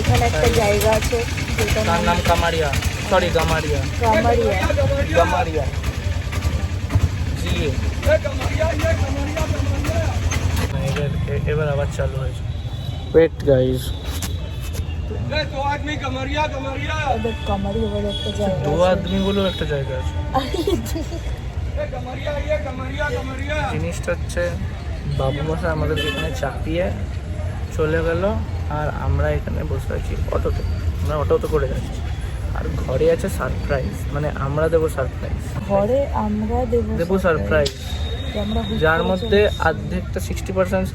এখানে একটা জায়গা আছে তার নাম কামারিয়া, সরি গামারিয়া, গামারিয়া জিএ। এবার আবার চালু হয়েছে। ওয়েট গাইস, ওদের কামারিয়া বলে একটা জায়গা দু আছে। আদমি বলেও একটা জায়গা আছে। জিনিসটা হচ্ছে বাবু মশাই আমাদের এখানে চাপিয়ে চলে গেল, আর আমরা এখানে বসে আছি অটোতে। আমরা অটোতে করে যাচ্ছি, আর ঘরে আছে সারপ্রাইজ, মানে আমরা দেবো সারপ্রাইজ, ঘরে আমরা দেবো সারপ্রাইজ, আমরা যার মধ্যে অর্ধেকটা 60%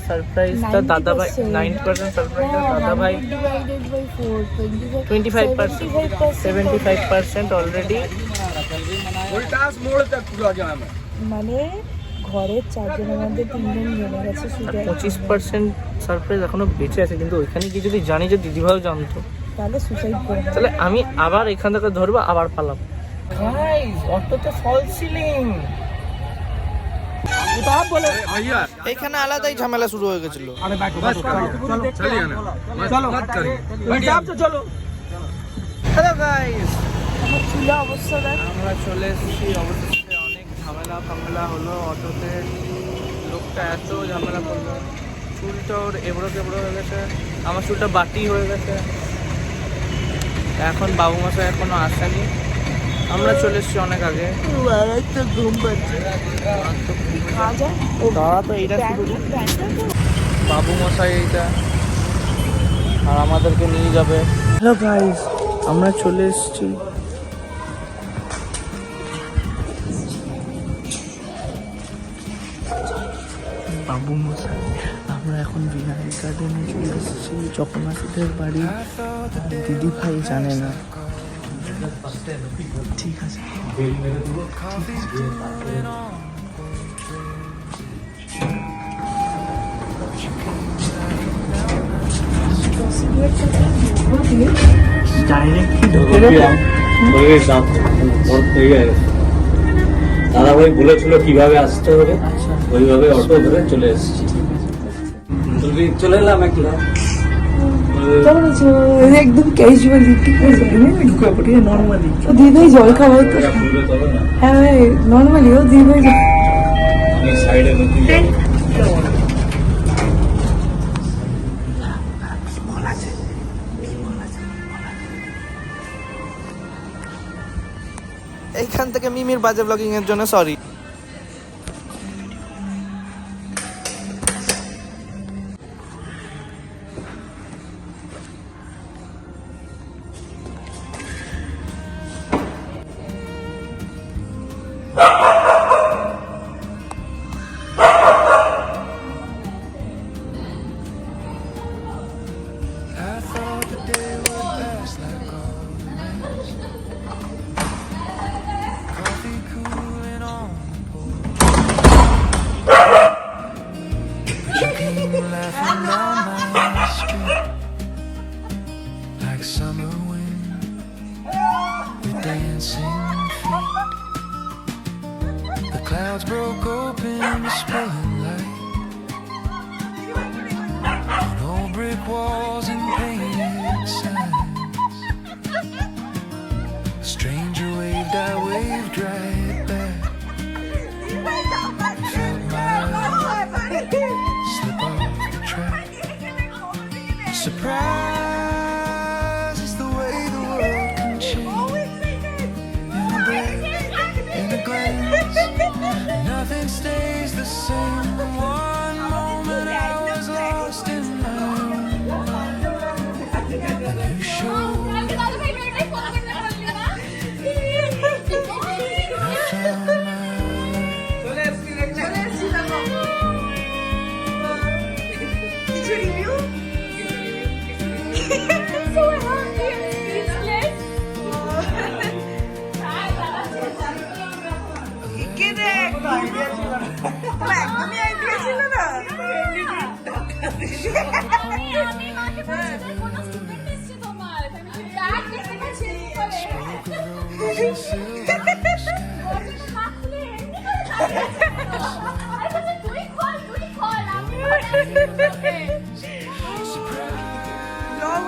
সারপ্রাইজটা দাদা ভাই, 90% সারপ্রাইজটা দাদা ভাই, 25% 75% অলরেডি। মানে ঘরের 4 জনের মধ্যে 3 জন জেনে গেছে, 25% সারপ্রাইজ এখনো বেঁচে আছে, কিন্তু ওইখানে কি যদি জানি যে দিদিভাইও জানতো তাহলে সুসাইড করে, তাহলে আমি আবার এখান থেকে ধরবো, আবার পালাম। অটোতে ফল সিলিং, এখানে আলাদাই ঝামেলা শুরু হয়ে গেছিল। হ্যালো গাইস, আমার চুলা অবস্থা দেখ। আমরা চলে এসেছি অবশেষে। অনেক ঝামেলা হলো অটোতে, লোকটা এত ঝামেলা করলো, চুলটা ওর এবড়ো তেবড়ো হয়ে গেছে, আমার চুলটা বাটি হয়ে গেছে। এখন বাবু মশাই এখনো আসেনি, আমরা চলে এসেছি অনেক আগে। তারা তো এইটা শুধু বাবু মশাই এইটা, আর আমাদেরকে নিয়ে যাবে। হ্যালো গাইস, আমরা চলে এসেছি বাবু মশাই। আমরা এখন বিনায়ক গার্ডেনে চলে এসেছি, চকমাসিদের বাড়ি। দিদি ভাই জানে না, ঠিক আছে। দাদা ভাই বলেছিল কিভাবে আসতে হবে, ওইভাবে অটো ধরে চলে এসেছি। চলে এলাম একলা, একদম ক্যাজুয়ালি, ঠিক আছে, নর্মালি দিদি জল খাওয়াই তো। হ্যাঁ নর্মালি ও দিদি সাইডে এইখান থেকে মিমির বাজে ব্লগিং এর জন্য sorry. Like summer wind with dancing feet, the clouds broke open to spilling light on old brick walls and painted signs. A stranger waved, I waved right back. Felt my heart slip off the track. Surprise is the way the world can change. In a breath, in a glance, nothing stays the same. One moment I was lost in my own mind, and you showed I found my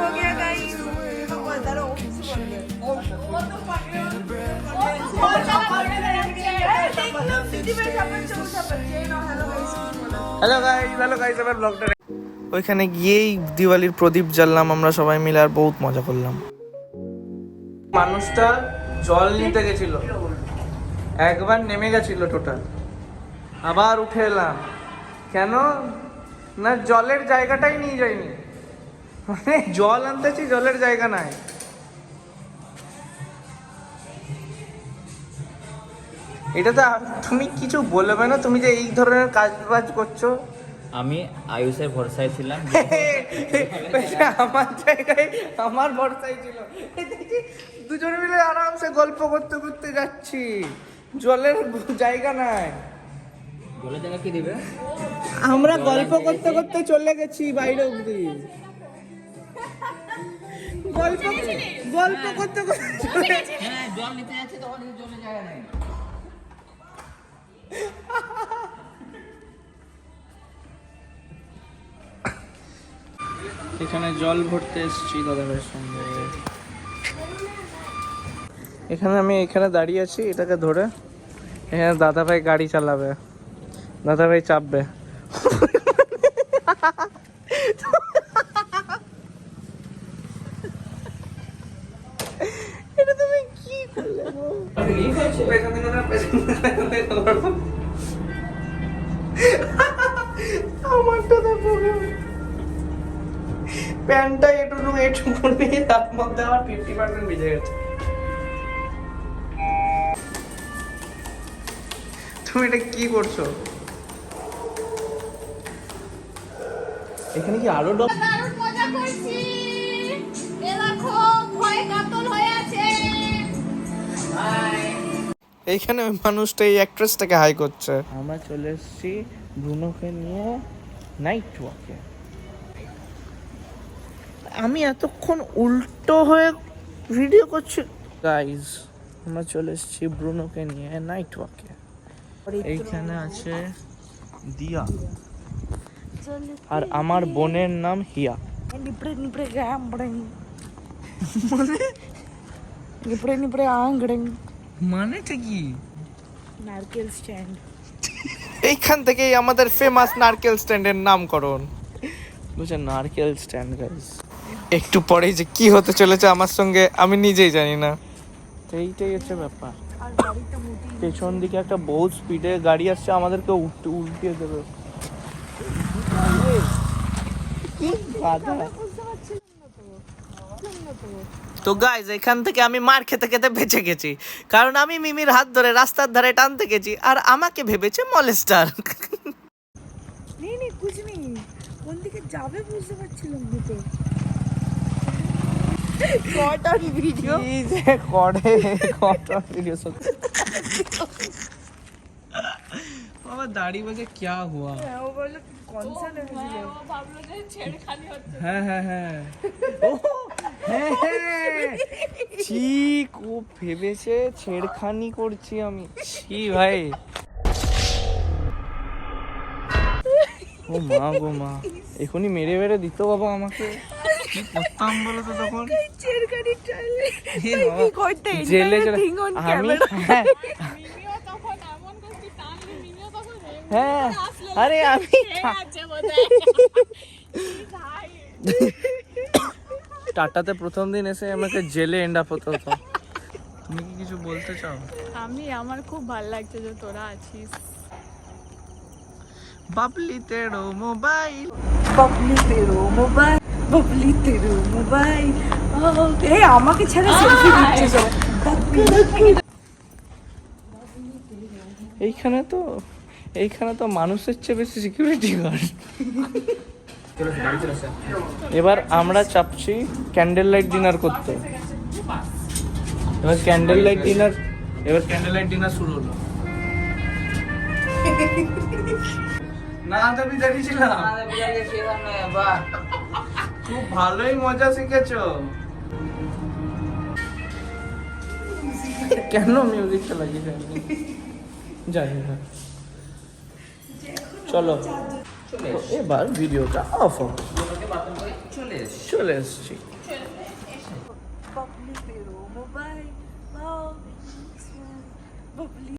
हो गया hello guys আবার ব্লগটা ওইখানে গিয়েই দিওয়ালির প্রদীপ জ্বাললাম আমরা সবাই মিলে আর বহুত মজা করলাম। মানুষটা জল নিতে গেছিল, একবার নেমে গেছিল টোটাল, আবার উঠে এলাম। কেন না জলের জায়গাটাই নিয়ে যায়নি, মানে জল আনতেছি জলের জায়গা নাই। এটা তো তুমি কিছু বলবে না, তুমি যে এই ধরনের কাজ বাজ করছো। আমি আয়ুষের ভরসায় ছিলাম, আমার জায়গায় আমার ভরসাই ছিল। দুজন মিলে আরামসে গল্প করতে করতে যাচ্ছি, জলের জায়গা নাই। জলের জায়গা কি দিবে? আমরা গল্প করতে করতে চলে গেছি বাইরে অব্দি, গল্প করতে করতে জল নিতে যাচ্ছে তখন জলের জায়গা নেই। এখানে জল ভরতে এসেছি দাদাভাইয়ের সঙ্গে। এখানে আমি এখানে দাঁড়িয়ে আছি, এটাকে ধরে এখানে দাদাভাই গাড়ি চালাবে, দাদাভাই চাপবে। এটা তুমি কি করলে? আমারটা দেখো, প্যান্টটা এটুকু নিয়ে তার মধ্যে আমার 50% ভিজে গেছে। তুমি এটা কি করছো? এখানে কি আরো দারুণ মজা করছি। এ দেখো ভয়ে কাতল হয়ে আছে। এইখানে ওই মানুষটা এই অ্যাক্ট্রেসটাকে হাই করছে। আমরা চলে এসেছি ব্রুনোকে নিয়ে নাইট ওয়াকে। আমি এতক্ষণ উল্টো হয়ে ভিডিও করছি। গাইজ আমরা চলে এসেছি ব্রুনোকে নিয়ে নাইট ওয়াকে। এইখানে আছে দিয়া আর আমার বোনের নাম হিয়া। মানেটা কি? নারকেল স্ট্যান্ড। এইখান থেকেই আমাদের ফেমাস নারকেল স্ট্যান্ডের নামকরণ। বুঝে নারকেল স্ট্যান্ড গাইস। একটু পরেই যে কি হতে চলেছে আমার সঙ্গে আমি নিজেই জানি না। তো এইটাই হচ্ছে ব্যাপার। পেছন দিকে একটা বহুত স্পিডে গাড়ি আসছে, আমাদেরকে উল্টিয়ে দেবে। কি গাধা। তো গাইজ এখান থেকে আমি মার খেতে খেতে বেঁচে গেছি, কারণ আমি মিমির হাত ধরে রাস্তার ধারে টানতে গেছি আর আমাকে ভেবেছে মলেস্টার। নেই কুছ নেই, কোন দিকে যাবে বুঝতে পারছিলাম না তো। কটন ভিডিও কি যে করে, কটন ভিডিও সত্যি। বাবা দাড়ি বাজে क्या हुआ? ও বললো কনসার্ট হয়েছিল। ভাবলো যে ছেড়খানি হচ্ছে। হ্যাঁ ও হ্যাঁ ঠিক, ও ভেবেছে ছেড়খানি করছি আমি। ছি ভাই, ও মা গো মা, এখনই মেরে মেরে দিত বাবা আমাকে। কি করতাম বলো তো তখন? ছেড়খানি ট্রায়ালে হে বাবা, কি করতে জেলে থিং অন আমি ক্যামেরা। মিমিও তখন এমন করছি, টানলে মিমিও তখন হ্যাঁ আরে আমি আছে বোধহয়। ভাই টাটাতে প্রথম দিন এসে আমাকে জেলে এন্ড আপ হতে হতো। তুমি কি কিছু বলতে চাও? আমার খুব ভালো লাগছে যে তোরা আছিস। বাবলি তেরো মোবাইল, বাবলি তেরো মোবাইল, বাবলি তেরো মোবাইল। এই আমাকে ছেড়ে সেলফি দিচ্ছে সব। এইখানে তো মানুষের চেয়ে বেশি সিকিউরিটি গার্ড। এবার আমরা চাপছি ক্যান্ডেল লাইট ডিনার করতে। এবার ক্যান্ডেল লাইট ডিনার শুরু হলো। না দেবী দাঁড়িয়েছিলাম, খুব ভালোই মজা শিখেছো। কেন মিউজিকটা লাগিয়েছে জানি না। চলো এবার ভিডিওটা অফ চলে এসছি। बबली तेरो मोबाइल